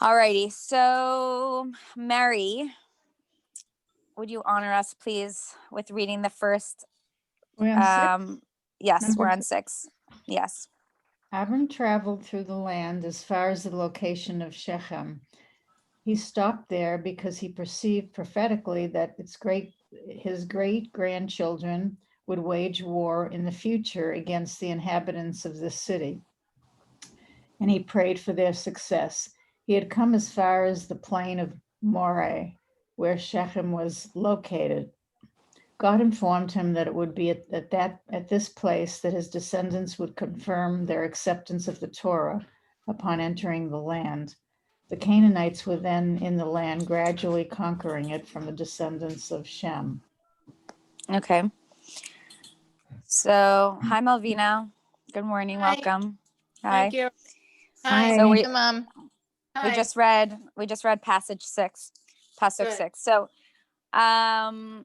Alrighty, so Mary, would you honor us, please, with reading the first? We're on six. Yes, we're Number on 6. Yes. Abram traveled through the land as far as the location of Shechem. He stopped there because he perceived prophetically that his great grandchildren would wage war in the future against the inhabitants of this city, and he prayed for their success. He had come as far as the plain of Moreh, where Shechem was located. God informed him that it would be at this place that his descendants would confirm their acceptance of the Torah upon entering the land. The Canaanites were then in the land, gradually conquering it from the descendants of Shem. Okay. So, hi, Malvina. Good morning. Hi. Welcome. Thank Hi. you. Hi. So Hi, Mom. we Hi. just read passage 6, pasuk Good. 6. So, I'll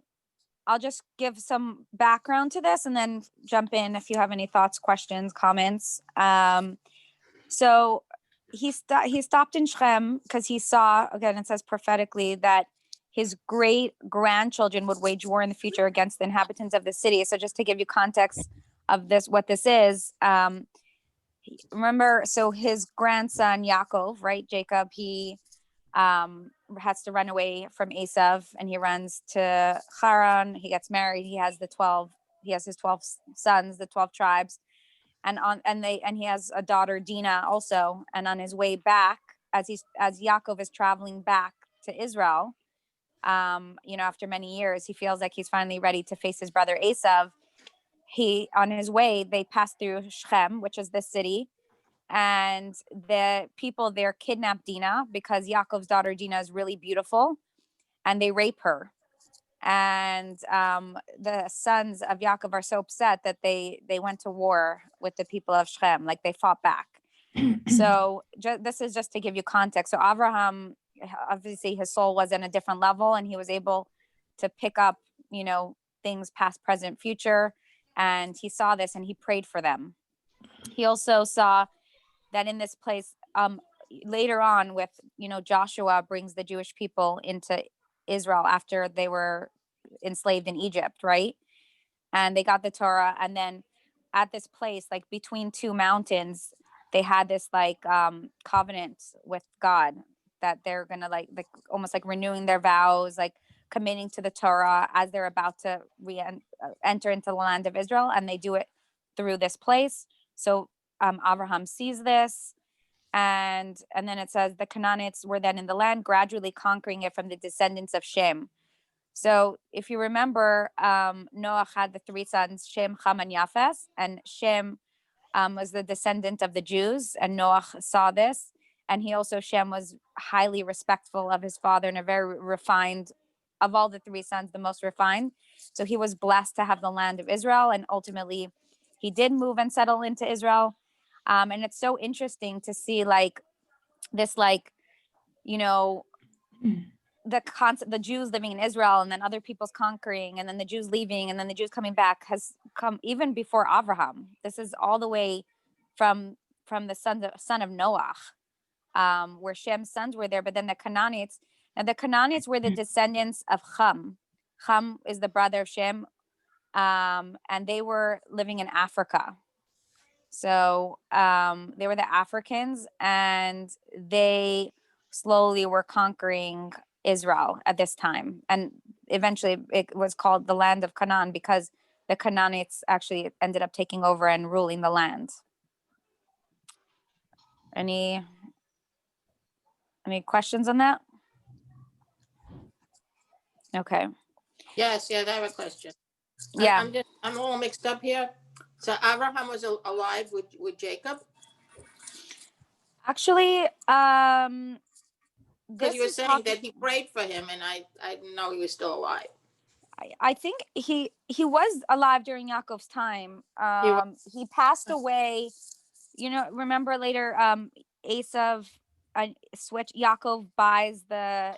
just give some background to this and then jump in if you have any thoughts, questions, comments. So he stopped in Shechem because he saw, again, it says prophetically that his great grandchildren would wage war in the future against the inhabitants of the city. So just to give you context of this, what this is, remember, so his grandson Yaakov, right, Jacob, he has to run away from Esav, and he runs to Haran. He gets married. He has his 12 sons, the 12 tribes, and he has a daughter Dinah also. And on his way back, as Yaakov is traveling back to Israel, after many years, he feels like he's finally ready to face his brother Esav. On his way, they pass through Shechem, which is the city, and the people there kidnap Dinah because Yaakov's daughter Dinah is really beautiful, and they rape her. And the sons of Yaakov are so upset that they went to war with the people of Shechem, like they fought back. So this is just to give you context. So Abraham, obviously his soul was in a different level, and he was able to pick up, things past, present, future, and he saw this and he prayed for them. He also saw that in this place, later on with, Joshua brings the Jewish people into Israel after they were enslaved in Egypt, right? And they got the Torah. And then at this place, like between two mountains, they had this like covenant with God that they're going to like almost like renewing their vows, like committing to the Torah as they're about to enter into the land of Israel. And they do it through this place. So Abraham sees this, and then it says the Canaanites were then in the land, gradually conquering it from the descendants of Shem. So if you remember, Noah had the 3 sons, Shem, Ham, and Yafes, and Shem was the descendant of the Jews, and Noah saw this, and Shem was highly respectful of his father and a very refined, of all the 3 sons, the most refined. So he was blessed to have the land of Israel, and ultimately he did move and settle into Israel. And it's so interesting to see like this, like, the concept, the Jews living in Israel and then other people's conquering and then the Jews leaving and then the Jews coming back has come even before Abraham. This is all the way from the son of Noah, where Shem's sons were there. But then the Canaanites were the descendants of Ham. Ham is the brother of Shem, and they were living in Africa. So they were the Africans, and they slowly were conquering Israel at this time. And eventually it was called the land of Canaan because the Canaanites actually ended up taking over and ruling the land. Any questions on that? Okay. Yes, I have a question. Yeah. I'm all mixed up here. So Abraham was alive with Jacob? Actually, because you were saying that he prayed for him, and I didn't know he was still alive. I think he was alive during Yaakov's time. He passed away. Remember later, Esav Yaakov buys the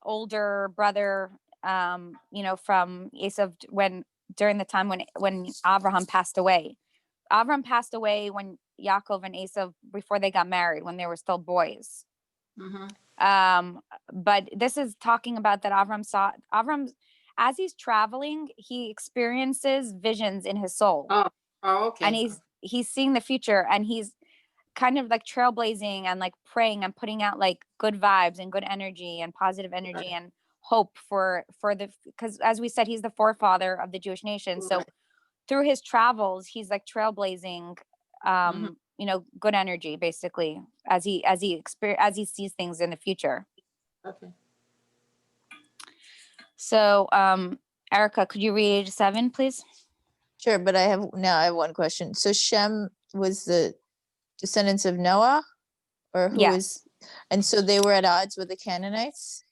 older brother, from Esav during the time when Abraham passed away. Abraham passed away when Yaakov and Esav before they got married, when they were still boys. Mm-hmm. But this is talking about that Avram, as he's traveling, he experiences visions in his soul. Oh, okay. And he's seeing the future, and he's kind of like trailblazing and like praying and putting out like good vibes and good energy and positive energy and hope for the, because as we said, he's the forefather of the Jewish nation. So through his travels, he's like trailblazing, good energy basically as he sees things in the future. Okay. So, Erica, could you read 7, please? Sure, but I have one question. So Shem was the descendants of Noah, or who was, and so they were at odds with the Canaanites?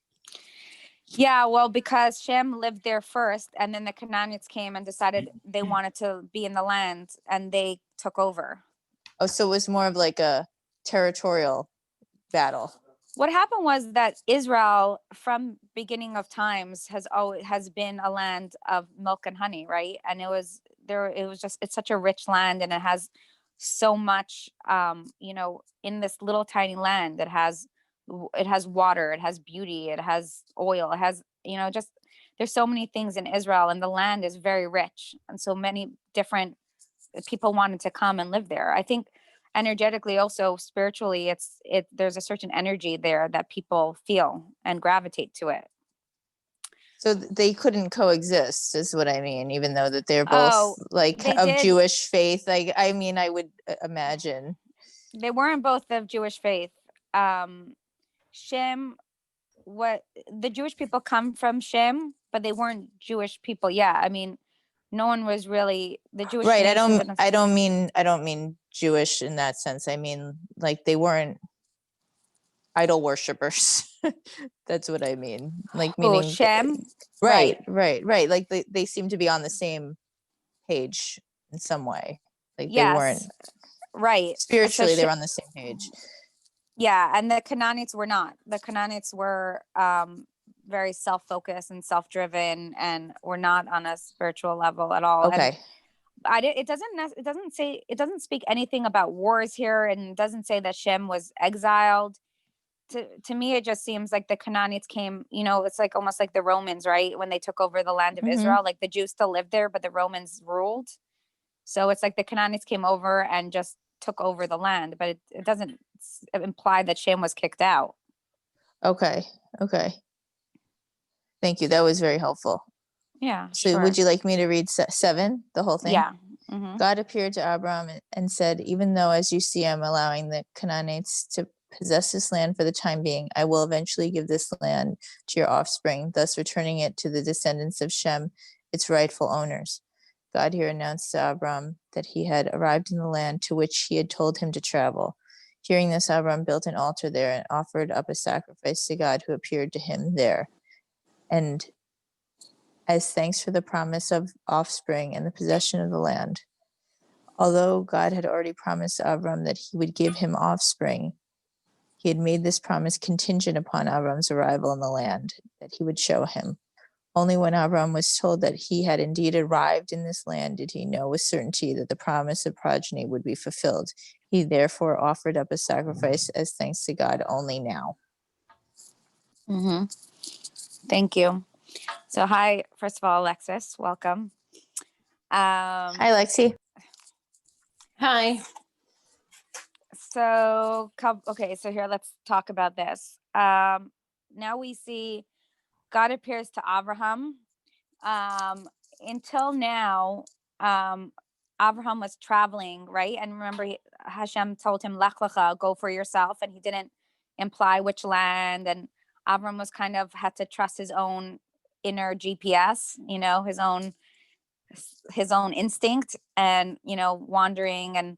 Yeah, well, because Shem lived there first, and then the Canaanites came and decided they wanted to be in the land, and they took over. Oh, so it was more of like a territorial battle. What happened was that Israel, from beginning of times, has been a land of milk and honey, right? And it's such a rich land, and it has so much, in this little tiny land. It has water, it has beauty, it has oil, it has, just there's so many things in Israel, and the land is very rich, and so many different people wanted to come and live there. I think energetically, also spiritually, there's a certain energy there that people feel and gravitate to it. So they couldn't coexist, is what I mean, even though that they're both of Jewish faith. Like, I mean, I would imagine. They weren't both of Jewish faith. Shem, the Jewish people come from Shem, but they weren't Jewish people. Yeah, I mean, no one was really the Jewish. Right. I don't mean Jewish in that sense. I mean, like, they weren't idol worshipers. That's what I mean. Like, meaning Shem. Right. Like they seem to be on the same page in some way. Like, they weren't spiritually, they were on the same page. Yeah, and the Canaanites were not. The Canaanites were very self-focused and self-driven, and were not on a spiritual level at all. Okay. And it doesn't speak anything about wars here, and it doesn't say that Shem was exiled. To me, it just seems like the Canaanites came, it's like almost like the Romans, right? When they took over the land of Israel, like the Jews still lived there, but the Romans ruled. So it's like the Canaanites came over and just took over the land, but it doesn't imply that Shem was kicked out. Okay. Thank you. That was very helpful. Yeah. So would you like me to read 7, the whole thing? Yeah. Mm-hmm. God appeared to Abram and said, even though, as you see, I'm allowing the Canaanites to possess this land for the time being, I will eventually give this land to your offspring, thus returning it to the descendants of Shem, its rightful owners. God here announced to Abram that he had arrived in the land to which he had told him to travel. Hearing this, Abram built an altar there and offered up a sacrifice to God, who appeared to him there. And as thanks for the promise of offspring and the possession of the land. Although God had already promised Abram that he would give him offspring, he had made this promise contingent upon Abram's arrival in the land that he would show him. Only when Abram was told that he had indeed arrived in this land did he know with certainty that the promise of progeny would be fulfilled. He therefore offered up a sacrifice as thanks to God only now. Mm-hmm. Thank you. So hi, first of all, Alexis, welcome. Hi, Lexi. Hi. So, okay, so here, let's talk about this. Now we see God appears to Abraham. Until now, Abraham was traveling, right? And remember, Hashem told him, Lech, Lecha, go for yourself. And he didn't imply which land. And Abraham was kind of had to trust his own inner GPS, his own instinct, and, wandering. And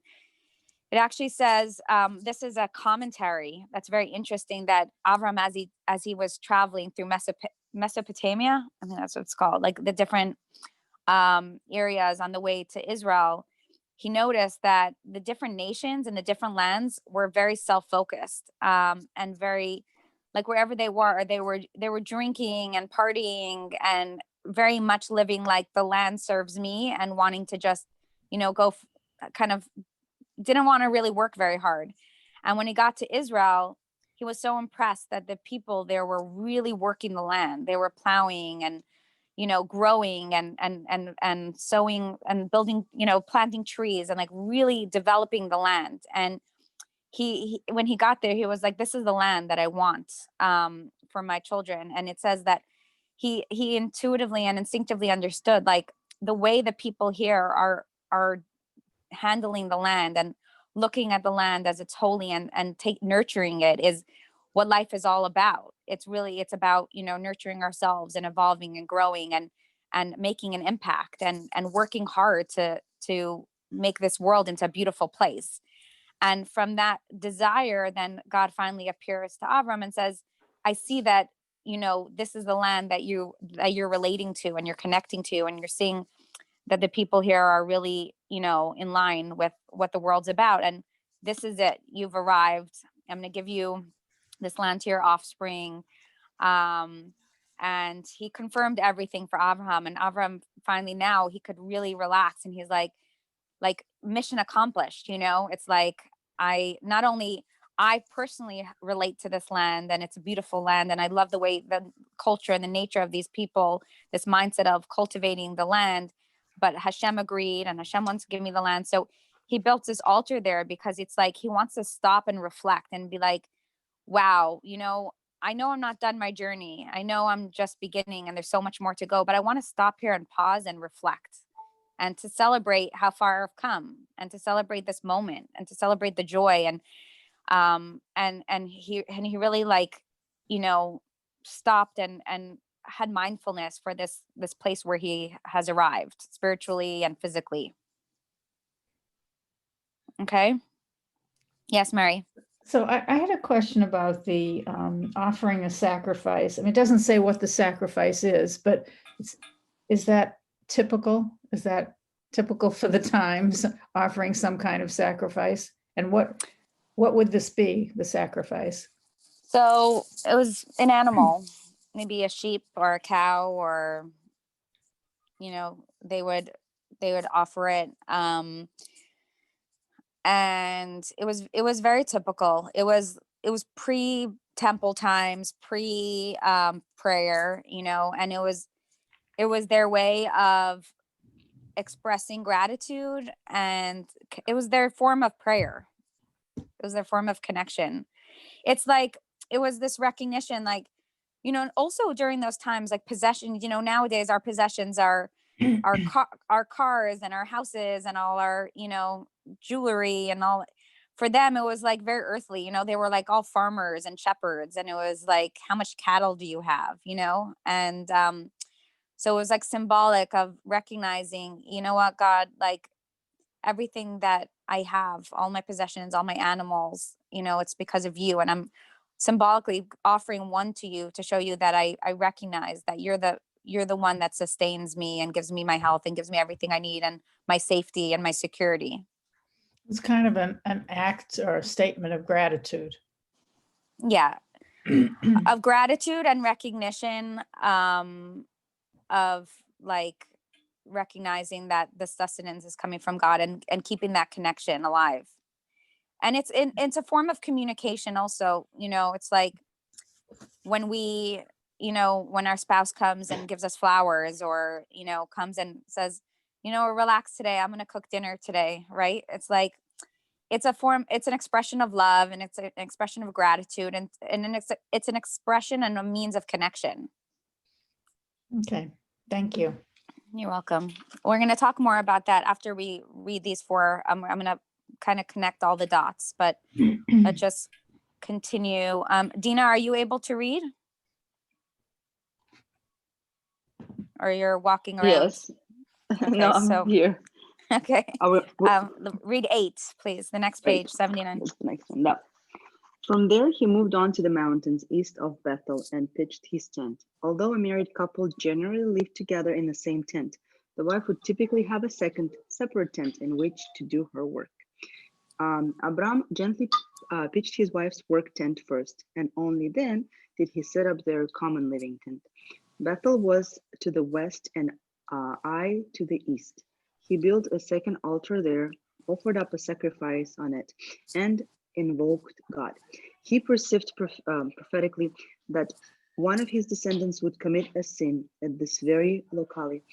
it actually says, this is a commentary that's very interesting, that Avram, as he was traveling through Mesopotamia, I think that's what it's called, like the different areas on the way to Israel, he noticed that the different nations and the different lands were very self-focused, and very, like, wherever they were drinking and partying and very much living like the land serves me, and wanting to just, go kind of didn't want to really work very hard. And when he got to Israel, he was so impressed that the people there were really working the land. They were plowing and, growing and sowing and building, planting trees and like really developing the land. And he when he got there, he was like, this is the land that I want for my children. And it says that he intuitively and instinctively understood like the way the people here are handling the land and looking at the land as it's holy and nurturing it is what life is all about. It's about, nurturing ourselves and evolving and growing and making an impact and working hard to make this world into a beautiful place. And from that desire, then God finally appears to Abram and says, I see that, this is the land that you're relating to and you're connecting to, and you're seeing that the people here are really, in line with what the world's about. And this is it. You've arrived. I'm going to give you this land to your offspring. And he confirmed everything for Abraham. And Abraham finally, now he could really relax. And he's like mission accomplished. It's like, I personally relate to this land, and it's a beautiful land. And I love the way the culture and the nature of these people, this mindset of cultivating the land. But Hashem agreed, and Hashem wants to give me the land. So he built this altar there because it's like he wants to stop and reflect and be like, wow, I know I'm not done my journey. I know I'm just beginning and there's so much more to go, but I want to stop here and pause and reflect and to celebrate how far I've come and to celebrate this moment and to celebrate the joy. And he really stopped and had mindfulness for this place where he has arrived spiritually and physically. Okay. Yes, Mary. So I had a question about the offering a sacrifice. I mean, it doesn't say what the sacrifice is, but is that typical? Is that typical for the times, offering some kind of sacrifice? And what would this be, the sacrifice? So it was an animal, maybe a sheep or a cow, or they would offer it. And it was very typical. It was pre temple times, pre prayer, and it was their way of expressing gratitude, and it was their form of prayer. It was their form of connection. It's like it was this recognition, like, and also during those times, like possessions, nowadays our possessions are our cars and our houses and all our, jewelry and all. For them, it was like very earthly, they were like all farmers and shepherds, and it was like, how much cattle do you have, and so it was like symbolic of recognizing, what, God, like everything that I have, all my possessions, all my animals, it's because of you. And I'm symbolically offering one to you to show you that I recognize that you're the one that sustains me and gives me my health and gives me everything I need and my safety and my security. It's kind of an act or a statement of gratitude. Yeah. Of gratitude and recognition, of like recognizing that the sustenance is coming from God and keeping that connection alive. And it's a form of communication also, it's like when we, when our spouse comes and gives us flowers or, comes and says, relax today, I'm going to cook dinner today. Right. It's like, it's an expression of love, and it's an expression of gratitude, and it's an expression and a means of connection. Okay. Thank you. You're welcome. We're going to talk more about that after we read these four. I'm going to kind of connect all the dots, but let's just continue. Dina, are you able to read? Or you're walking around? Yes. Okay, No, I'm here. Okay. I will, Read 8, please. The next page, 79. That's the next one. No. From there, he moved on to the mountains east of Bethel and pitched his tent. Although a married couple generally lived together in the same tent, the wife would typically have a second, separate tent in which to do her work. Abram gently pitched his wife's work tent first, and only then did he set up their common living tent. Bethel was to the west and Ai to the east. He built a second altar there offered up a sacrifice on it, and invoked God. He perceived prophetically that one of his descendants would commit a sin at this very locality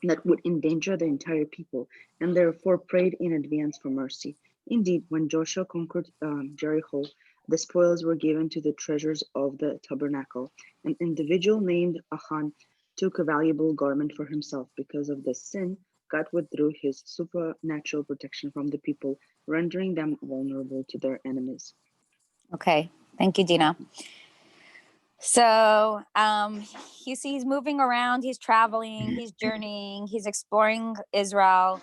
that would endanger the entire people, and therefore prayed in advance for mercy. Indeed, when Joshua conquered Jericho, the spoils were given to the treasures of the tabernacle. An individual named Achan took a valuable garment for himself. Because of the sin, God withdrew his supernatural protection from the people, rendering them vulnerable to their enemies. Okay. Thank you, Dina. So he's moving around, he's traveling, he's journeying, he's exploring Israel.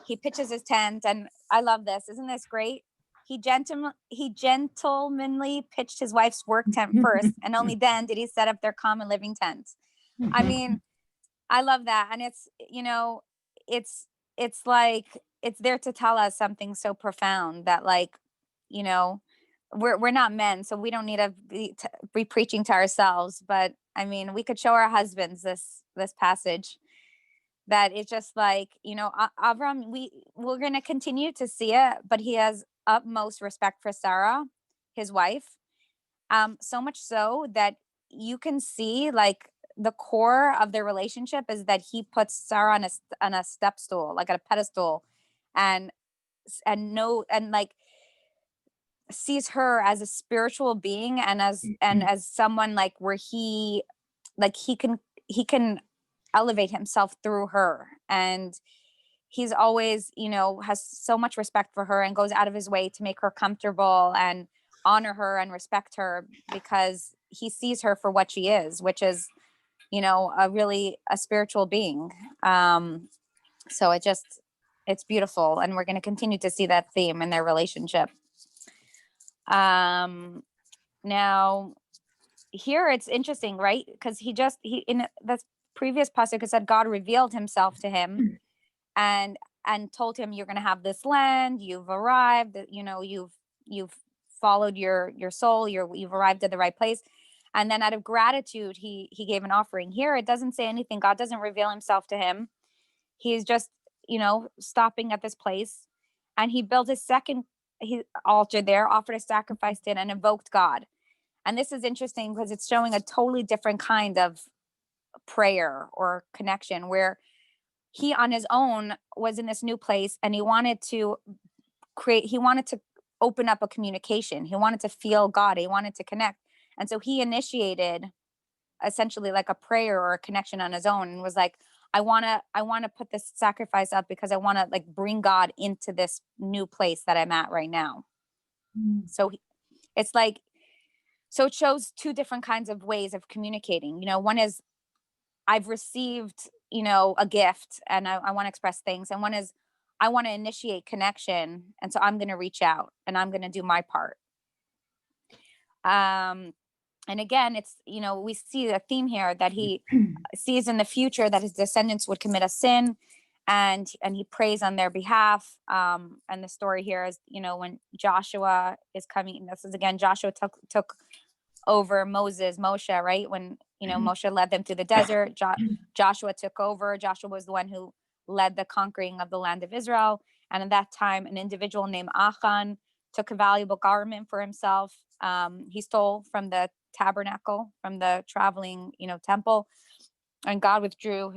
He pitches his tent, and I love this. Isn't this great? He gentlemanly pitched his wife's work tent first, and only then did he set up their common living tent. I mean, I love that. And it's, it's like, it's there to tell us something so profound that, like, you know, we're not men, so we don't need to be preaching to ourselves. But I mean, we could show our husbands this passage, that it's just like, Avram, we're going to continue to see it, but he has utmost respect for Sarah, his wife. So much so that you can see, like, the core of their relationship is that he puts Sarah on a step stool, like at a pedestal, and like sees her as a spiritual being, and as someone, like, where he can elevate himself through her. And he's always, has so much respect for her and goes out of his way to make her comfortable and honor her and respect her, because he sees her for what she is, which is, a spiritual being. So it's beautiful. And we're going to continue to see that theme in their relationship. Now here it's interesting, right? Because he in the previous pasuk, it said God revealed himself to him and told him, you're going to have this land, you've arrived, you've followed your soul, you've arrived at the right place. And then out of gratitude, he gave an offering. Here it doesn't say anything. God doesn't reveal himself to him. He's just, stopping at this place, and he built his second altar there, offered a sacrifice to it, and invoked God. And this is interesting because it's showing a totally different kind of prayer or connection, where he on his own was in this new place, and he wanted to open up a communication. He wanted to feel God. He wanted to connect. And so he initiated essentially like a prayer or a connection on his own, and was like, I want to put this sacrifice up because I want to, like, bring God into this new place that I'm at right now. So it's like, so it shows two different kinds of ways of communicating. One is, I've received, a gift, and I want to express things. And one is, I want to initiate connection. And so I'm going to reach out and I'm going to do my part. And again, it's, we see a theme here that he sees in the future that his descendants would commit a sin, and he prays on their behalf. And the story here is, when Joshua is coming, this is again, Joshua took over Moshe, right? When, Moshe led them through the desert, Joshua took over. Joshua was the one who led the conquering of the land of Israel. And at that time, an individual named Achan took a valuable garment for himself. He stole from the tabernacle, from the traveling, temple, and God withdrew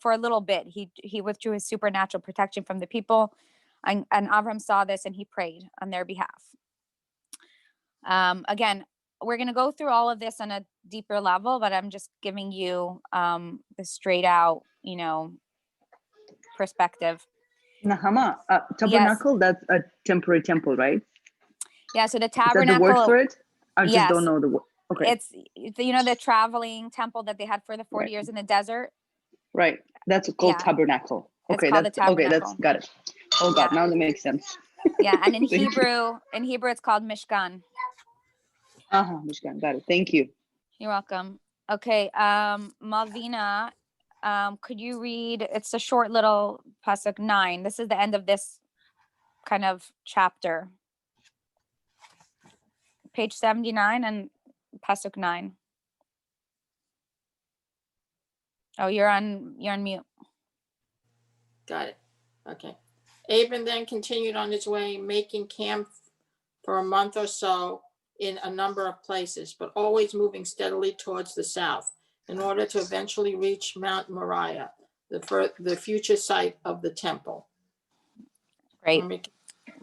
for a little bit. He withdrew his supernatural protection from the people, and Avram saw this and he prayed on their behalf. Again, we're going to go through all of this on a deeper level, but I'm just giving you the straight out, perspective. Nahama, tabernacle, yes. That's a temporary temple, right? Yeah, so the Is tabernacle. that the word for it? I just yes. don't know the word. Okay. It's the traveling temple that they had for the 40 years in the desert. Right. That's called tabernacle. Okay, called that's okay. That's got it. Oh God, now that makes sense. Yeah, and in Hebrew, it's called Mishkan. Mishkan. Got it. Thank you. You're welcome. Okay, Malvina, could you read? It's a short little pasuk 9. This is the end of this kind of chapter. Page 79 and pasuk 9. Oh, you're on mute. Got it. Okay. Abram then continued on his way, making camp for a month or so in a number of places, but always moving steadily towards the south in order to eventually reach Mount Moriah, the future site of the temple. Great. Let me-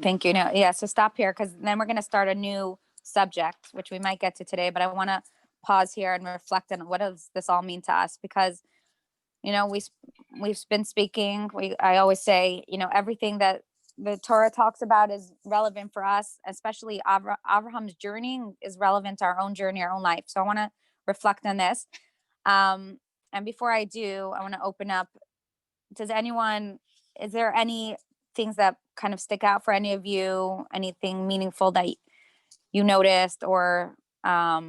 Thank you. No, yeah. So stop here because then we're going to start a new subject, which we might get to today. But I want to pause here and reflect on what does this all mean to us? Because we've been speaking. I always say, everything that the Torah talks about is relevant for us, especially Abraham's journey is relevant to our own journey, our own life. So I want to reflect on this. And before I do, I want to open up. Is there any things that kind of stick out for any of you? Anything meaningful that you noticed or, I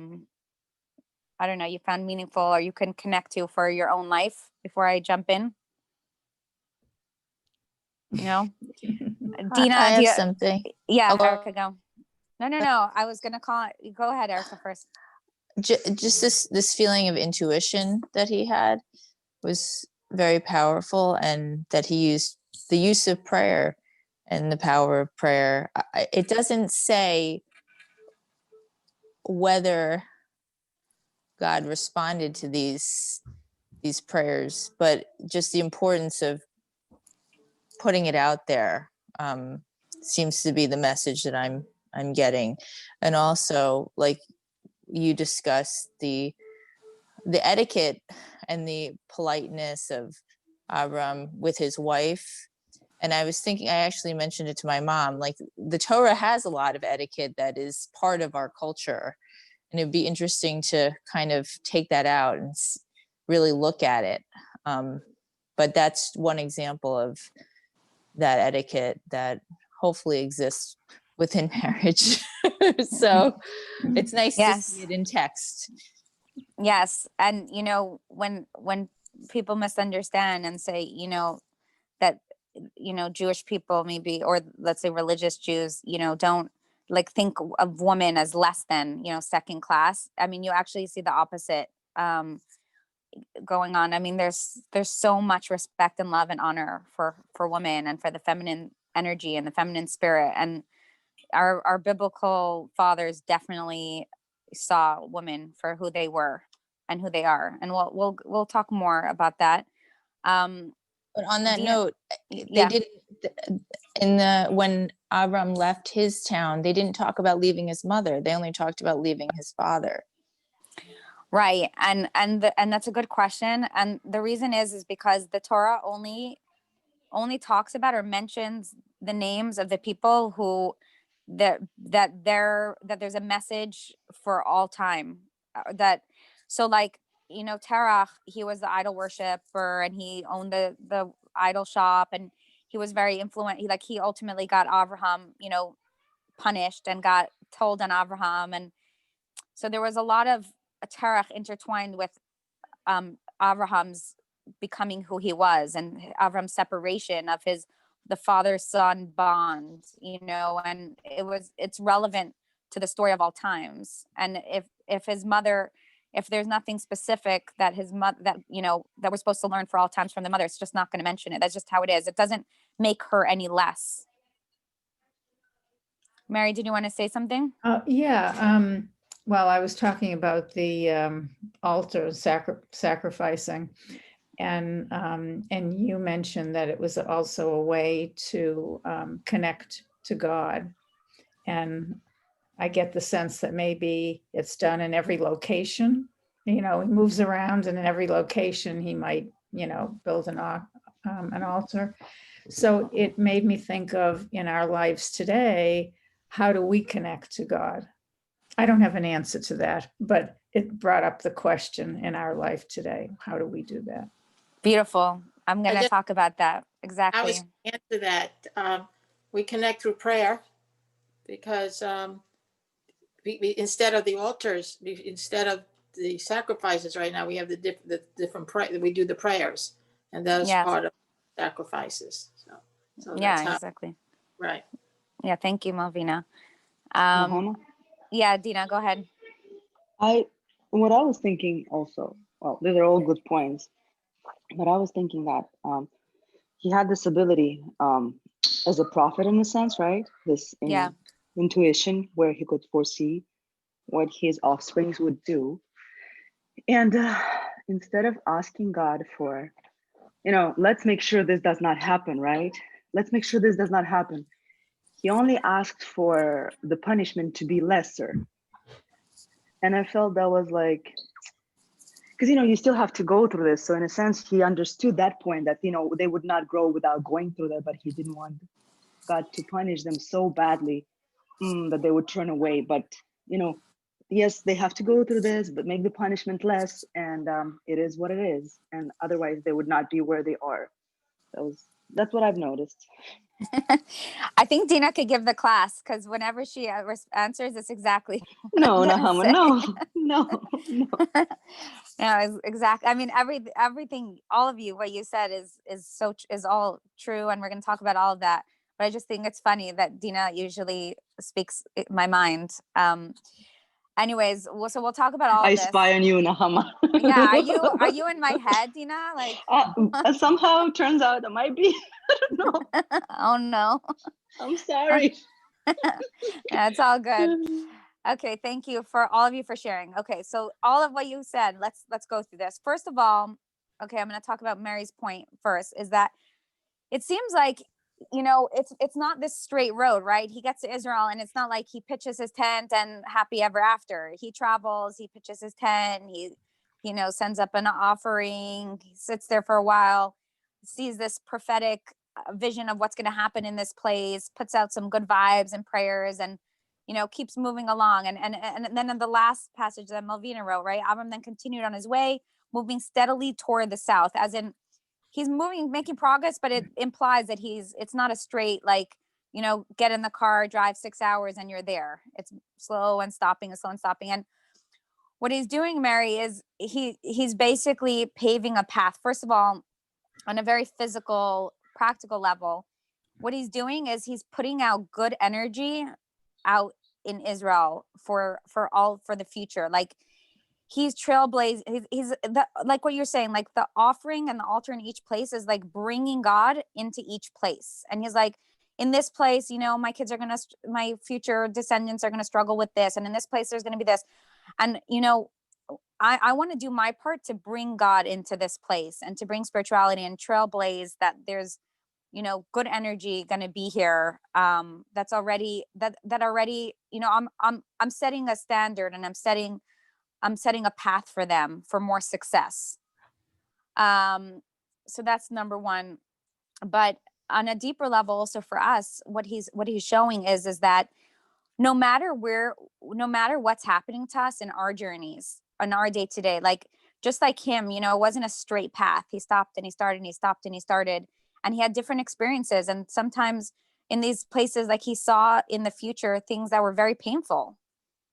don't know, you found meaningful or you can connect to for your own life before I jump in? Dina, I have something. Yeah, Oh, Erica, go. No. I was gonna call it. Go ahead, Erica, first. Just this feeling of intuition that he had was very powerful, and that he used the use of prayer and the power of prayer. It doesn't say whether God responded to these prayers, but just the importance of putting it out there seems to be the message that I'm getting. And also, like you discussed, the etiquette and the politeness of Abram with his wife. And I was thinking, I actually mentioned it to my mom, like the Torah has a lot of etiquette that is part of our culture. And it'd be interesting to kind of take that out and really look at it. But that's one example of that etiquette that hopefully exists within marriage. So it's nice to see it in text. Yes. And when people misunderstand and say, that, Jewish people maybe, or let's say religious Jews, don't like think of women as less than, second class. I mean, you actually see the opposite going on. I mean, there's so much respect and love and honor for women and for the feminine energy and the feminine spirit. And our biblical fathers definitely saw women for who they were and who they are. And we'll talk more about that. But on that note, they yeah. didn't when Abram left his town, they didn't talk about leaving his mother. They only talked about leaving his father. Right. And that's a good question. And the reason is because the Torah only talks about or mentions the names of the people who that there's a message for all time. So like, Terach, he was the idol worshiper and he owned the idol shop, and he was very influential. He ultimately got Abraham, punished and got told on Abraham. And so there was a lot of Terach intertwined with Abraham's becoming who he was, and Abraham's separation of the father-son bond, and it's relevant to the story of all times. And if his mother, if there's nothing specific that his mother, that we're supposed to learn for all times from the mother, it's just not going to mention it. That's just how it is. It doesn't make her any less. Mary, did you want to say something? Yeah. Well, I was talking about the altar sacrificing, and you mentioned that it was also a way to connect to God. And I get the sense that maybe it's done in every location. He moves around, and in every location he might, build an altar. So it made me think of, in our lives today, how do we connect to God? I don't have an answer to that, but it brought up the question in our life today. How do we do that? Beautiful. I'm going to talk about that. Exactly. I was answer that. We connect through prayer because we instead of the altars, instead of the sacrifices right now, we have the different we do the prayers, and that's part of sacrifices. So yeah, exactly. Right. Yeah. Thank you, Malvina. Mahana? Yeah, Dina, go ahead. What I was thinking also, well, these are all good points, but I was thinking that he had this ability as a prophet in a sense, right? This Yeah. intuition where he could foresee what his offsprings would do. And instead of asking God for, let's make sure this does not happen, right? Let's make sure this does not happen. He only asked for the punishment to be lesser. And I felt that was like, because, you still have to go through this. So in a sense, he understood that point that, they would not grow without going through that, but he didn't want God to punish them so badly that they would turn away. But, yes, they have to go through this, but make the punishment less. And it is what it is. And otherwise they would not be where they are. That's what I've noticed. I think Dina could give the class, because whenever she answers, it's exactly what No, I'm gonna Nahama, say. no. No, it's exactly. I mean, everything, all of you, what you said is all true, and we're going to talk about all of that. But I just think it's funny that Dina usually speaks my mind. Anyways, so we'll talk about all I of this. spy on you, Nahama. Yeah, are you in my head, Dina? Like, somehow turns out I might be. I don't know. oh no. I'm sorry. Yeah, it's all good. Okay, thank you for all of you for sharing. Okay, so all of what you said, let's go through this. First of all, okay, I'm going to talk about Mary's point first, is that it seems like, it's not this straight road, right? He gets to Israel and it's not like he pitches his tent and happy ever after. He travels, he pitches his tent, he sends up an offering, he sits there for a while, sees this prophetic vision of what's going to happen in this place, puts out some good vibes and prayers, and keeps moving along. And then in the last passage that Malvina wrote, right, Abram then continued on his way, moving steadily toward the south, as in he's making progress, but it implies that it's not a straight, like, get in the car, drive 6 hours and you're there. It's slow and stopping and slow and stopping. And what he's doing, Mary, is he's basically paving a path. First of all, on a very physical, practical level, what he's doing is he's putting out good energy out in Israel for the future. Like, he's trailblazing. Like what you're saying, like the offering and the altar in each place is like bringing God into each place. And he's like, in this place, my future descendants are going to struggle with this. And in this place, there's going to be this. And, I want to do my part to bring God into this place and to bring spirituality and trailblaze that there's, good energy going to be here. That's already, that already, I'm setting a standard, and I'm setting a path for them for more success. So that's number one. But on a deeper level, also for us, what he's showing is that no matter what's happening to us in our journeys, on our day to day, like, just like him, it wasn't a straight path. He stopped and he started and he stopped and he started, and he had different experiences. And sometimes in these places, like, he saw in the future things that were very painful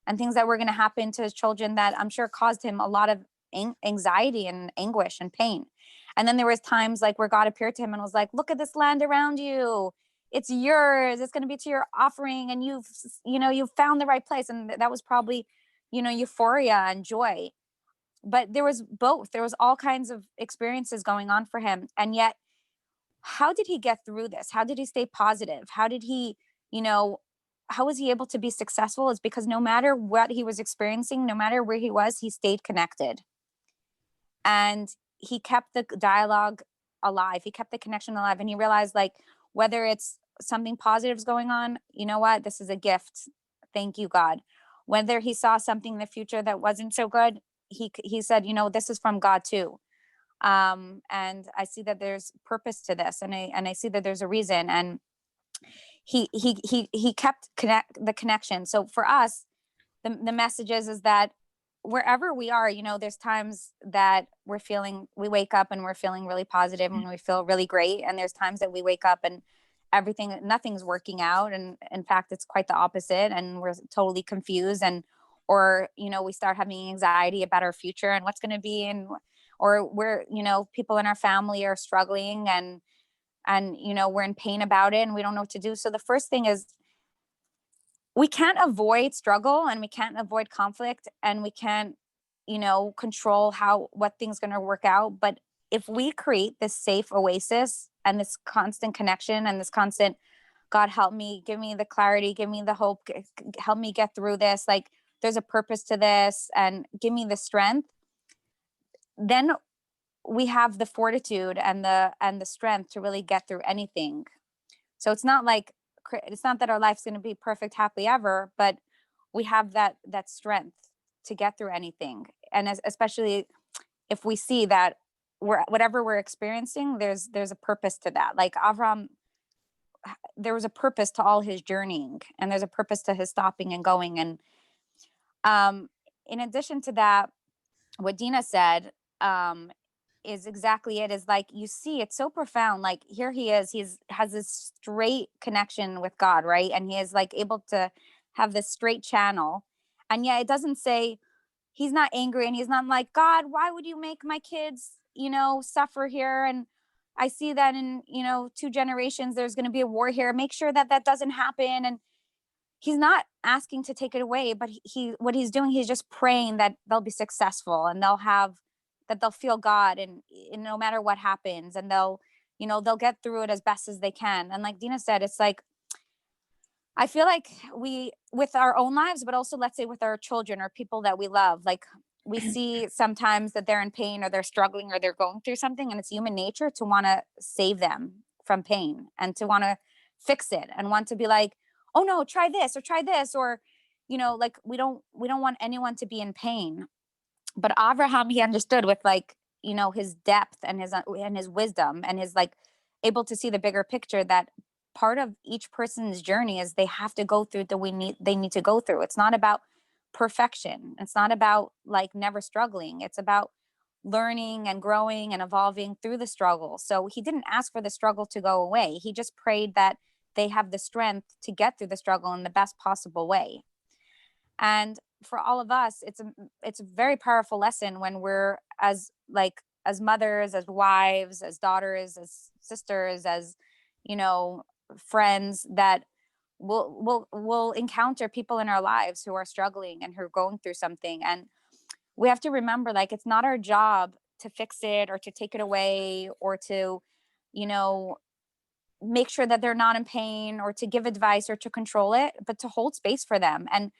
and things that were going to happen to his children that I'm sure caused him a lot of anxiety and anguish and pain. And then there was times like where God appeared to him and was like, look at this land around you. It's yours. It's going to be to your offering. And you've found the right place. And that was probably, euphoria and joy. But there was both. There was all kinds of experiences going on for him. And yet, how did he get through this? How did he stay positive? How did he, how was he able to be successful? Is because no matter what he was experiencing, no matter where he was, he stayed connected. And he kept the dialogue alive. He kept the connection alive. And he realized, like, whether it's something positive is going on, you know what? This is a gift. Thank you, God. Whether he saw something in the future that wasn't so good, he said, this is from God too. And I see that there's purpose to this, and I see that there's a reason. And he kept the connection. So for us, the message is that wherever we are, there's times that we wake up and we're feeling really positive and we feel really great. And there's times that we wake up and nothing's working out. And in fact, it's quite the opposite. And we're totally confused, or we start having anxiety about our future and what's going to be. Or we're, people in our family are struggling and we're in pain about it and we don't know what to do. So the first thing is, we can't avoid struggle and we can't avoid conflict and we can't, control what things going to work out. But if we create this safe oasis and this constant connection and this constant God, help me, give me the clarity, give me the hope, help me get through this. Like, there's a purpose to this, and give me the strength. Then we have the fortitude and the strength to really get through anything. So it's not like, it's not that our life's going to be perfect, happily ever, but we have that strength to get through anything. And especially if we see that whatever we're experiencing, there's a purpose to that. Like Avram, there was a purpose to all his journeying, and there's a purpose to his stopping and going. And in addition to that, what Dina said is exactly it. Is like, you see, it's so profound. Like, here he is, has this straight connection with God, right? And he is like able to have this straight channel. And yet it doesn't say, he's not angry, and he's not like, God, why would you make my kids, suffer here? And I see that in, 2 generations, there's going to be a war here. Make sure that that doesn't happen. And he's not asking to take it away, but what he's doing, he's just praying that they'll be successful, and they'll feel God, and no matter what happens, and they'll get through it as best as they can. And like Dina said, it's like, I feel like we, with our own lives, but also, let's say, with our children or people that we love, like, we see sometimes that they're in pain, or they're struggling, or they're going through something, and it's human nature to want to save them from pain, and to want to fix it, and want to be like, oh no, try this, or try this, or like, we don't want anyone to be in pain. But Abraham, he understood with, like, his depth and his wisdom, and his, like, able to see the bigger picture, that part of each person's journey is they have to go through they need to go through. It's not about perfection. It's not about, like, never struggling. It's about learning and growing and evolving through the struggle. So he didn't ask for the struggle to go away. He just prayed that they have the strength to get through the struggle in the best possible way. And for all of us, it's a very powerful lesson when we're as mothers, as wives, as daughters, as sisters, as friends, that we'll encounter people in our lives who are struggling and who are going through something. And we have to remember, like, it's not our job to fix it, or to take it away, or to make sure that they're not in pain, or to give advice, or to control it, but to hold space for them, and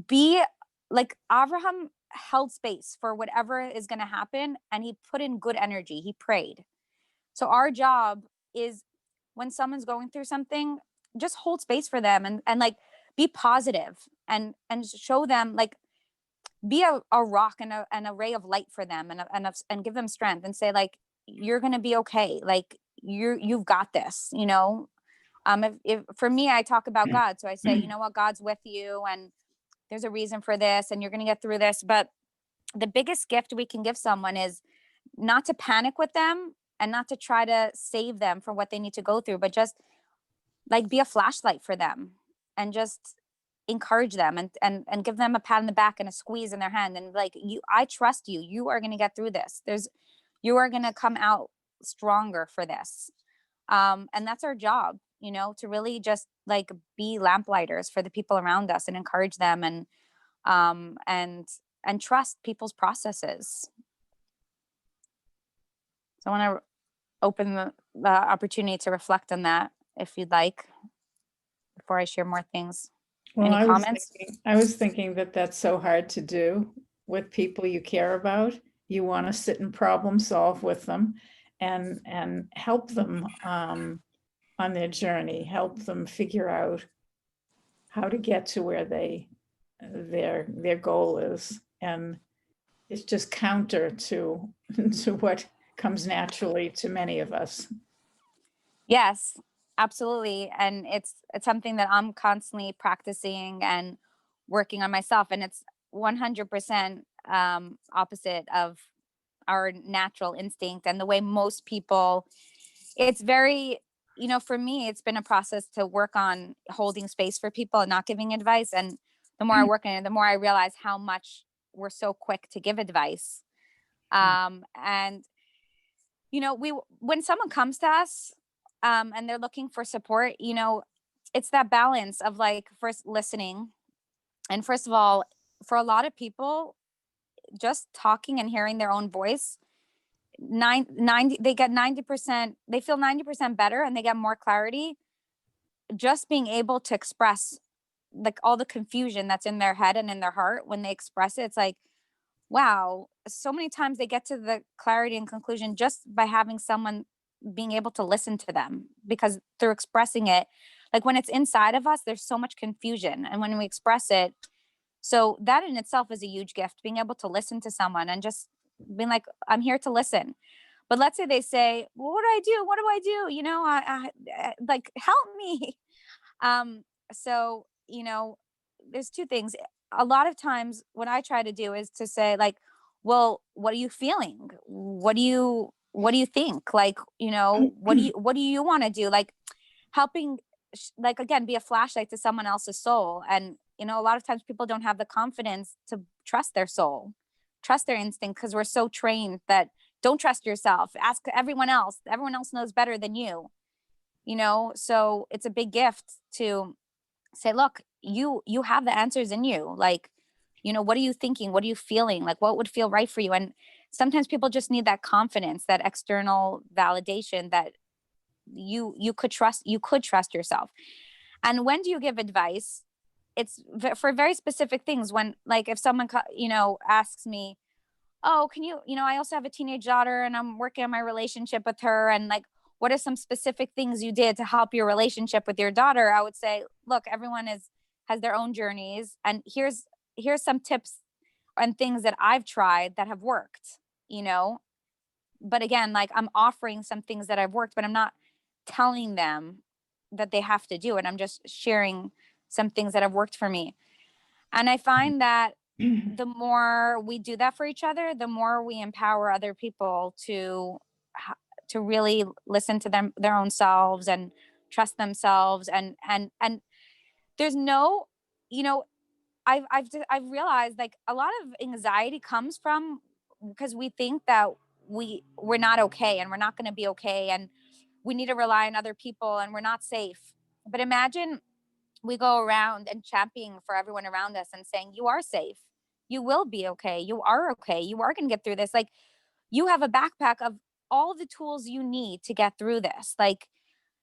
be like Abraham held space for whatever is going to happen, and he put in good energy. He prayed. So our job is, when someone's going through something, just hold space for them, and like, be positive, and show them, like, be a rock and a ray of light for them, and give them strength, and say, like, you're going to be okay. Like, you've got this, if for me, I talk about God. So I say, you know what, God's with you, and there's a reason for this, and you're going to get through this. But the biggest gift we can give someone is not to panic with them, and not to try to save them from what they need to go through, but just, like, be a flashlight for them, and just encourage them, and give them a pat on the back and a squeeze in their hand, and, like, I trust you. You are going to get through this. You are going to come out stronger for this. And that's our job, to really just, like, be lamplighters for the people around us, and encourage them, and trust people's processes. So I want to open the opportunity to reflect on that, if you'd like, before I share more things. Well, Any comments? I was thinking that that's so hard to do with people you care about. You want to sit and problem solve with them, and help them on their journey, help them figure out how to get to where their goal is. And it's just counter to what comes naturally to many of us. Yes, absolutely. And it's something that I'm constantly practicing and working on myself. And it's 100% opposite of our natural instinct, and the way most people, it's very, for me, it's been a process to work on holding space for people and not giving advice. And the more I work on it, the more I realize how much we're so quick to give advice. And when someone comes to us, and they're looking for support, it's that balance of, like, first listening. And first of all, for a lot of people, just talking and hearing their own voice, they get 90%, they feel 90% better, and they get more clarity just being able to express like all the confusion that's in their head and in their heart when they express it, it's like, wow, so many times they get to the clarity and conclusion just by having someone being able to listen to them, because through expressing it, like when it's inside of us, there's so much confusion. And when we express it, so that in itself is a huge gift, being able to listen to someone and just being like, I'm here to listen. But let's say they say, well, what do I do? What do I do? You know, like, help me. So, you know, there's two things. A lot of times what I try to do is to say like, well, what are you feeling? What do you think? Like, you know, what do you want to do? Like helping, like, again, be a flashlight to someone else's soul. And, you know, a lot of times people don't have the confidence to trust their soul, trust their instinct, because we're so trained that don't trust yourself, ask everyone else. Everyone else knows better than you know? So it's a big gift to say, look, you have the answers in you. Like, you know, what are you thinking? What are you feeling? Like, what would feel right for you? And sometimes people just need that confidence, that external validation that you could trust yourself. And when do you give advice? It's for very specific things. When, like, if someone you know, asks me, oh, can you know, I also have a teenage daughter and I'm working on my relationship with her, and like, what are some specific things you did to help your relationship with your daughter? I would say, look, everyone has their own journeys, and here's some tips and things that I've tried that have worked, you know. But again, like, I'm offering some things that I've worked, but I'm not telling them that they have to do it. I'm just sharing some things that have worked for me. And I find that the more we do that for each other, the more we empower other people to really listen to their own selves and trust themselves. And there's no, you know, I've realized, like, a lot of anxiety comes from because we think that we're not okay and we're not going to be okay, and we need to rely on other people and we're not safe. But imagine we go around and championing for everyone around us and saying, you are safe, you will be okay, you are okay, you are going to get through this. Like, you have a backpack of all the tools you need to get through this. Like,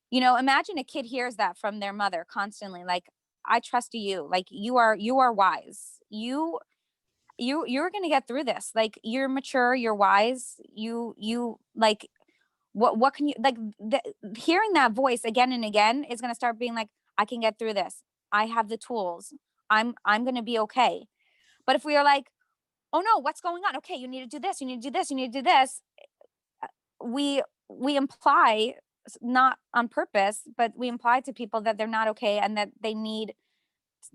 you know, imagine a kid hears that from their mother constantly, like, I trust you, like, you are wise, you're going to get through this, like, you're mature, you're wise, you like, what can you, like, hearing that voice again and again is going to start being like, I can get through this, I have the tools, I'm going to be okay. But if we are like, oh no, what's going on, okay, you need to do this, you need to do this, you need to do this, we imply, not on purpose, but we imply to people that they're not okay, and that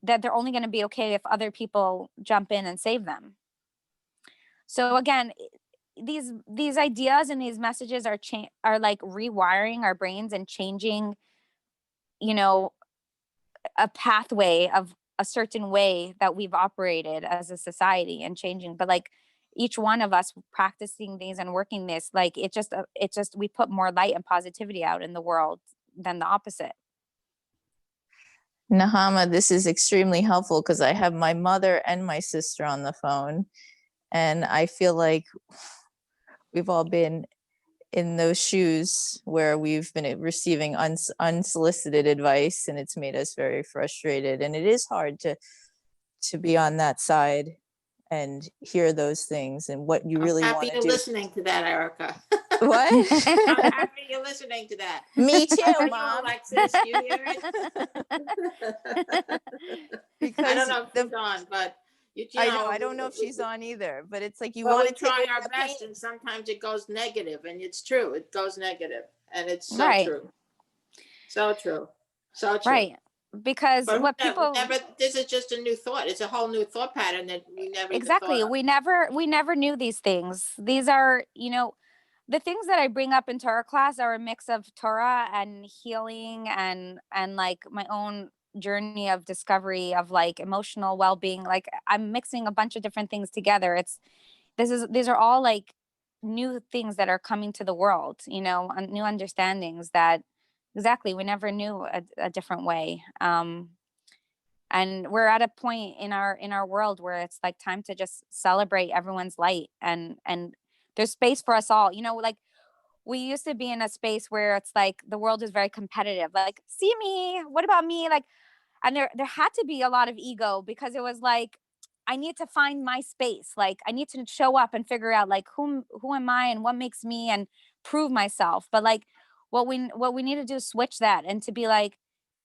that they're only going to be okay if other people jump in and save them. So again, these ideas and these messages are like rewiring our brains and changing, you know, a pathway of a certain way that we've operated as a society, and changing. But like, each one of us practicing these and working this, like, it just we put more light and positivity out in the world than the opposite. Nahama, this is extremely helpful because I have my mother and my sister on the phone, and I feel like we've all been in those shoes where we've been receiving unsolicited advice, and it's made us very frustrated. And it is hard to be on that side and hear those things and what you really I'm want happy to you're do. listening to that, Erica. What? I'm happy you're listening to that. Me too, How are you, Mom. Alexis? You hear it? Because I don't know if she's on, but you know, I don't know if she's on either, but it's like you well, want we to take try away our the best, pain. and sometimes it goes negative, and it's true. It goes negative, and it's so Right. true. So true. So true. Right, because But what we people never, this is just a new thought. It's a whole new thought pattern that we never even exactly, thought of. we never knew these things. These are, you know, the things that I bring up in Torah class are a mix of Torah and healing and like my own journey of discovery of like emotional well-being. Like, I'm mixing a bunch of different things together. These are all like new things that are coming to the world, you know, new understandings that exactly we never knew a different way. And we're at a point in our world where it's like time to just celebrate everyone's light, and there's space for us all, you know. Like, we used to be in a space where it's like the world is very competitive. Like, see me, what about me? Like, and there had to be a lot of ego, because it was like, I need to find my space. Like, I need to show up and figure out like who am I and what makes me, and prove myself. But like, what we need to do is switch that, and to be like,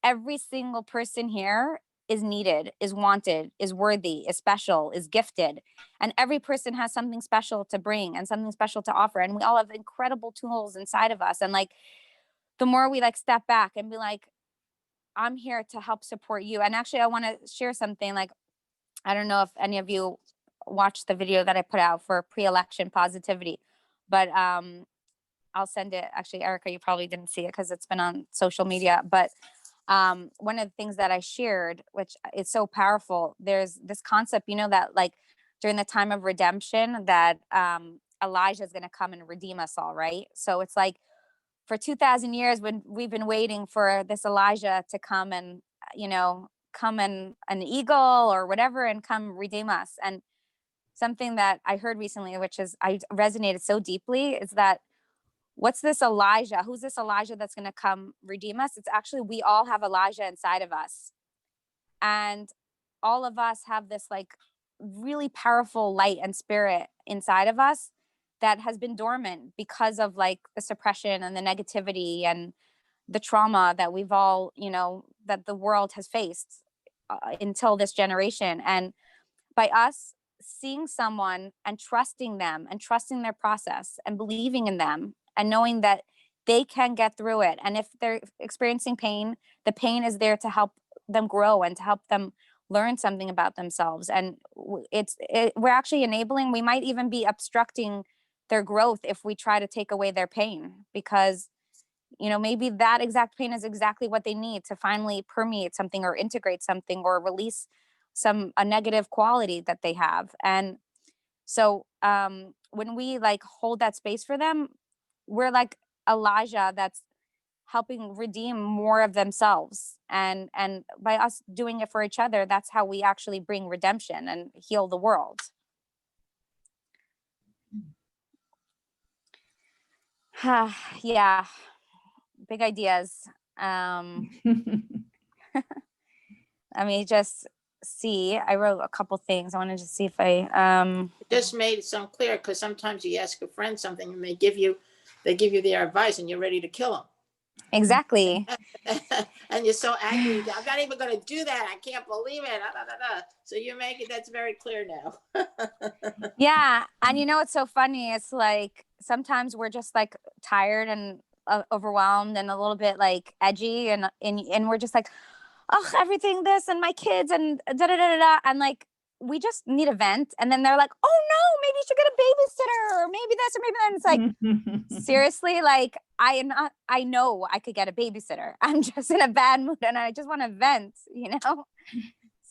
every single person here is needed, is wanted, is worthy, is special, is gifted. And every person has something special to bring and something special to offer. And we all have incredible tools inside of us. And like, the more we like step back and be like, I'm here to help support you. And actually, I want to share something. Like, I don't know if any of you watched the video that I put out for pre-election positivity, but I'll send it. Actually, Erica, you probably didn't see it because it's been on social media. But one of the things that I shared, which is so powerful, there's this concept, that like during the time of redemption, that Elijah is going to come and redeem us all, right? So it's like, for 2,000 years, when we've been waiting for this Elijah to come and, come in an eagle or whatever and come redeem us. And something that I heard recently, which I resonated so deeply, is that, what's this Elijah? Who's this Elijah that's going to come redeem us? It's actually, we all have Elijah inside of us. And all of us have this like really powerful light and spirit inside of us that has been dormant because of like the suppression and the negativity and the trauma that we've all, that the world has faced until this generation. And by us seeing someone and trusting them and trusting their process and believing in them and knowing that they can get through it. And if they're experiencing pain, the pain is there to help them grow and to help them learn something about themselves. And we're actually enabling, we might even be obstructing their growth if we try to take away their pain, because maybe that exact pain is exactly what they need to finally permeate something or integrate something or release a negative quality that they have. And so when we like hold that space for them, we're like Elijah that's helping redeem more of themselves. And by us doing it for each other, that's how we actually bring redemption and heal the world. Yeah, big ideas. I mean, just see, I wrote a couple things. I wanted to see if I Just made it sound clear, because sometimes you ask a friend something and they give you their advice and you're ready to kill them. exactly. And you're so angry. I'm not even going to do that. I can't believe it. So you make it, that's very clear now. Yeah. And it's so funny. It's like, sometimes we're just like tired and overwhelmed and a little bit like edgy, and we're just like, oh, everything this and my kids and da da da da. And like, we just need a vent. And then they're like, oh no, maybe you should get a babysitter, or maybe this or maybe that. And it's like, seriously, like, I know I could get a babysitter. I'm just in a bad mood and I just want to vent,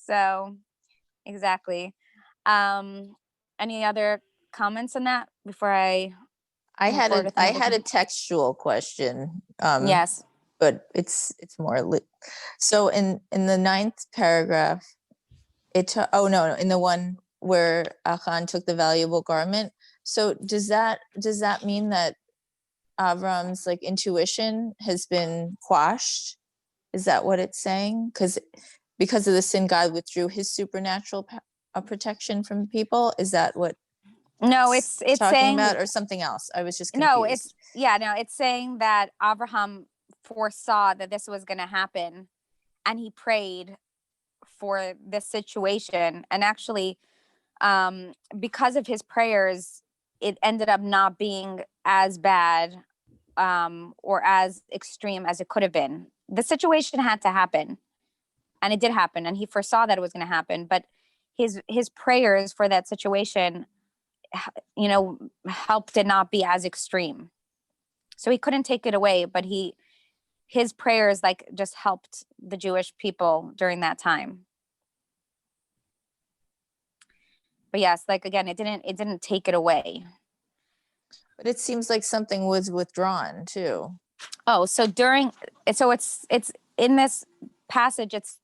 So exactly. Any other comments on that before I had a textual question. Yes. But it's more so in the 9th paragraph, no, in the one where Achan took the valuable garment. So does that mean that Avram's like intuition has been quashed? Is that what it's saying? Because of the sin, God withdrew his supernatural protection from people. Is that what? No, it's talking saying about, or something else? I was just confused. No, it's saying that Abraham foresaw that this was going to happen, and he prayed for this situation. And actually, because of his prayers, it ended up not being as bad or as extreme as it could have been. The situation had to happen, and it did happen, and he foresaw that it was going to happen. But his prayers for that situation, helped it not be as extreme. So he couldn't take it away, but his prayers like just helped the Jewish people during that time. But yes, like again, it didn't take it away. But it seems like something was withdrawn too. Oh, so it's in this passage, it's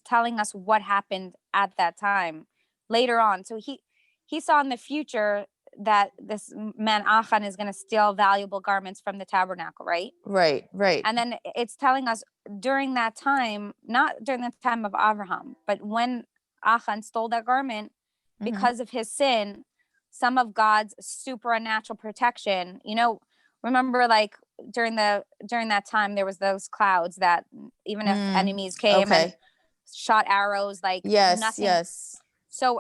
telling us what happened at that time later on. So he saw in the future that this man Achan is going to steal valuable garments from the tabernacle, right? Right. And then it's telling us during that time, not during the time of Abraham, but when Achan stole that garment, because of his sin, some of God's supernatural protection, remember, like during that time, there was those clouds that even if enemies came and shot arrows, like nothing. Yes. So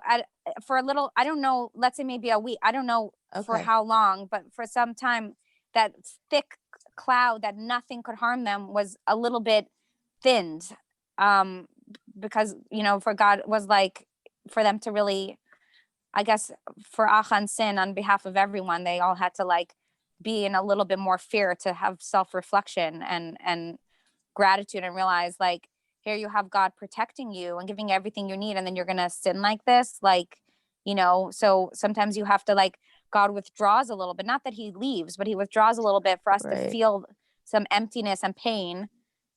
for a little, I don't know, let's say maybe a week, I don't know for how long, but for some time, that thick cloud that nothing could harm them was a little bit thinned, because for God was like, for them to really, I guess, for Achan's sin on behalf of everyone, they all had to like be in a little bit more fear, to have self-reflection and gratitude, and realize like, here you have God protecting you and giving you everything you need, and then you're gonna sin like this, like, so sometimes you have to, like, God withdraws a little bit, not that he leaves, but he withdraws a little bit for us to feel some emptiness and pain,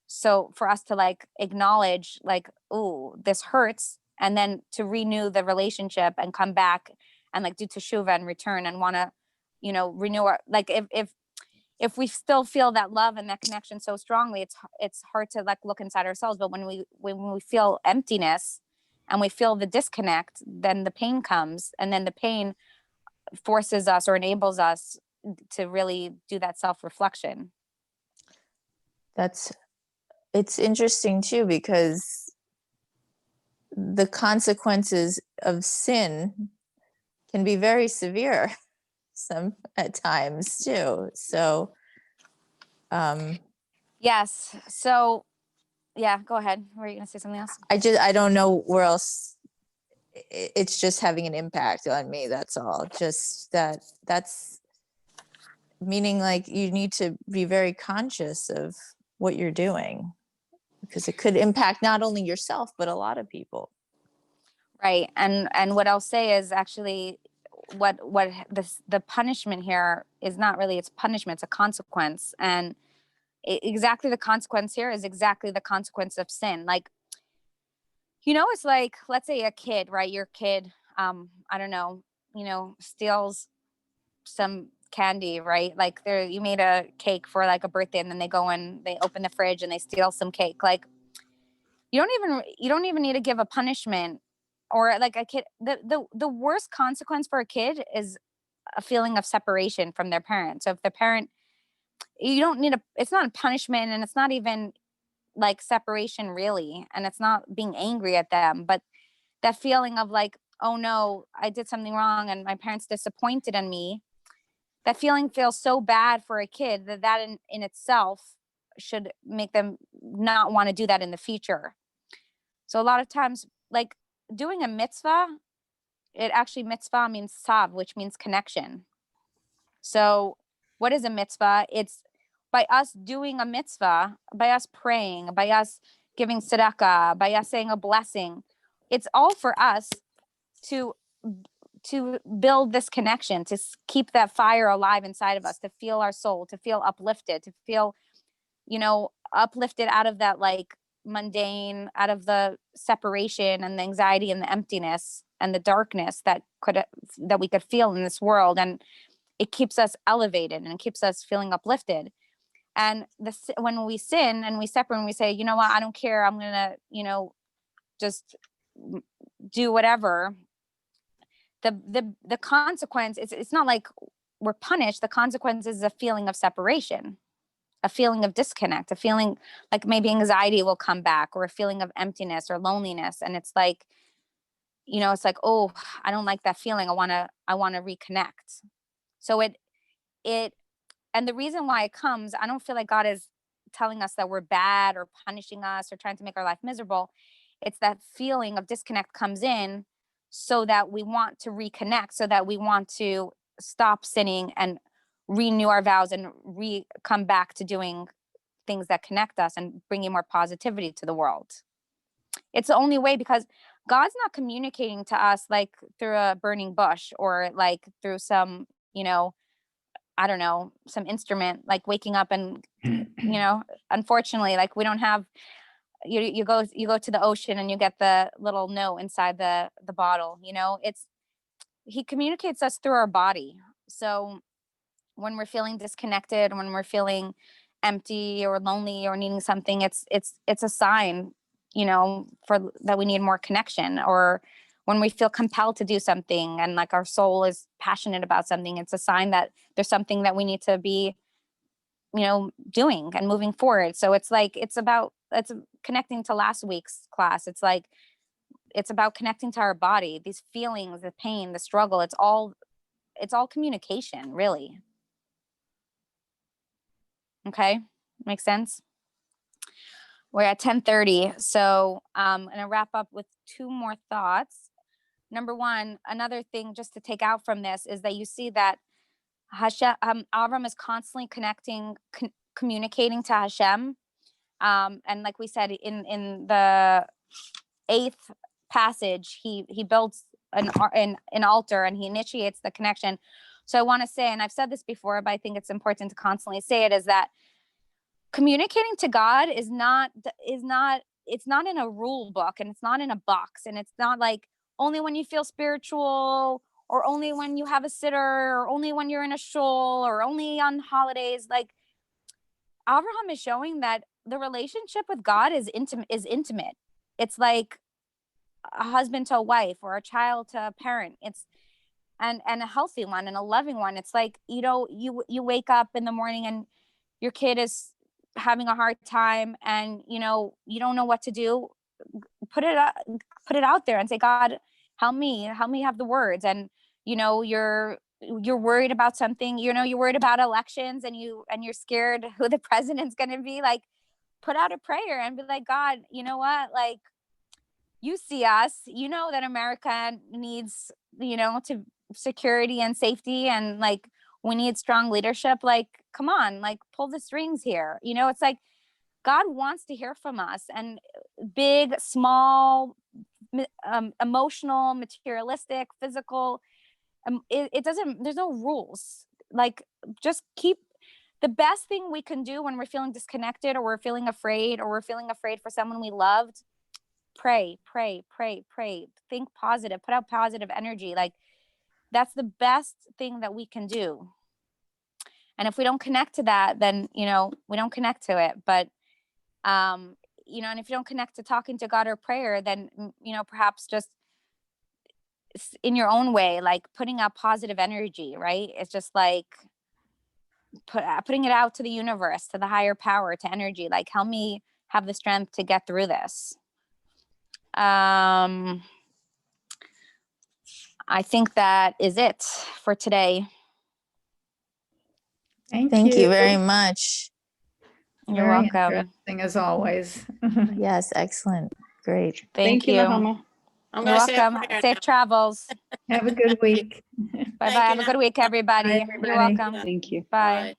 so for us to like acknowledge like, oh, this hurts, and then to renew the relationship and come back and like do teshuva and return and want to renew our, like, if we still feel that love and that connection so strongly, it's hard to like look inside ourselves. But when we feel emptiness and we feel the disconnect, then the pain comes, and then the pain forces us or enables us to really do that self-reflection. It's interesting too, because the consequences of sin can be very severe some at times too. So yes. So yeah, go ahead. Were you gonna say something else? I don't know where else. It's just having an impact on me. That's all. Just that's meaning like you need to be very conscious of what you're doing, because it could impact not only yourself, but a lot of people. Right. And what I'll say is actually what the punishment here is not really, it's punishment, it's a consequence. And exactly the consequence here is exactly the consequence of sin. Like, it's like, let's say a kid, right? Your kid, I don't know, steals some candy, right? Like you made a cake for like a birthday, and then they go and they open the fridge and they steal some cake. Like, you don't even need to give a punishment, or like a kid. The worst consequence for a kid is a feeling of separation from their parent. So if the parent, you don't need it's not a punishment, and it's not even like separation really, and it's not being angry at them, but that feeling of like, oh no, I did something wrong and my parents disappointed in me. That feeling feels so bad for a kid that in itself should make them not want to do that in the future. So a lot of times, like doing a mitzvah, mitzvah means sav, which means connection. So what is a mitzvah? It's by us doing a mitzvah, by us praying, by us giving tzedakah, by us saying a blessing. It's all for us to build this connection, to keep that fire alive inside of us, to feel our soul, to feel uplifted, to feel, uplifted out of that like mundane, out of the separation and the anxiety and the emptiness and the darkness that we could feel in this world. And it keeps us elevated and it keeps us feeling uplifted. And when we sin and we separate and we say, you know what, I don't care, I'm gonna, just do whatever. The consequence, it's not like we're punished. The consequence is a feeling of separation, a feeling of disconnect, a feeling like maybe anxiety will come back, or a feeling of emptiness or loneliness. And it's like, it's like, oh, I don't like that feeling. I want to reconnect. So it, and the reason why it comes, I don't feel like God is telling us that we're bad or punishing us or trying to make our life miserable. It's that feeling of disconnect comes in so that we want to reconnect, so that we want to stop sinning and renew our vows and come back to doing things that connect us and bringing more positivity to the world. It's the only way, because God's not communicating to us like through a burning bush or like through some, I don't know, some instrument, like waking up and, unfortunately, like we don't have, you go to the ocean and you get the little note inside the bottle, he communicates us through our body. So when we're feeling disconnected, when we're feeling empty or lonely or needing something, it's a sign, you know, for that we need more connection. Or when we feel compelled to do something and like our soul is passionate about something, it's a sign that there's something that we need to be, you know, doing and moving forward. So it's like, it's connecting to last week's class. It's like, it's about connecting to our body, these feelings, the pain, the struggle. It's all communication, really. Okay, makes sense. We're at 10:30, so I'm gonna wrap up with two more thoughts. Number one, another thing just to take out from this is that you see that Hashem, Avram is constantly communicating to Hashem, and like we said in the 8th passage, he builds an altar and he initiates the connection. So I want to say, and I've said this before, but I think it's important to constantly say it, is that communicating to God is not it's not in a rule book, and it's not in a box, and it's not like only when you feel spiritual, or only when you have a sitter, or only when you're in a shul, or only on holidays. Like Abraham is showing that the relationship with God is intimate. It's like a husband to a wife, or a child to a parent. It's and a healthy one and a loving one. It's like, you know, you wake up in the morning and your kid is having a hard time, and you know, you don't know what to do. Put it out there and say, God, help me have the words. And you know, you're worried about something, you know, you're worried about elections, and you're scared who the president's going to be. Like, put out a prayer and be like, God, you know what, like, you see us, you know that America needs, you know, to security and safety, and like we need strong leadership. Like, come on, like pull the strings here. You know, it's like God wants to hear from us, and big, small, emotional, materialistic, physical. It doesn't. There's no rules. Like, just keep. The best thing we can do when we're feeling disconnected, or we're feeling afraid, or we're feeling afraid for someone we loved, pray. Think positive. Put out positive energy. Like, that's the best thing that we can do. And if we don't connect to that, then, you know, we don't connect to it. But, you know, and if you don't connect to talking to God or prayer, then, you know, perhaps just in your own way, like putting out positive energy, right? It's just like putting it out to the universe, to the higher power, to energy, like, help me have the strength to get through this. I think that is it for today. Thank you very much. You're Very welcome. interesting as always. Yes, excellent. Great. Thank you. Nahama. I'm You're gonna say a welcome. prayer Safe now. travels. Have a good week. Bye bye. you, Have a good week, everybody. Bye, You're everybody. welcome. Thank you. Bye. Bye.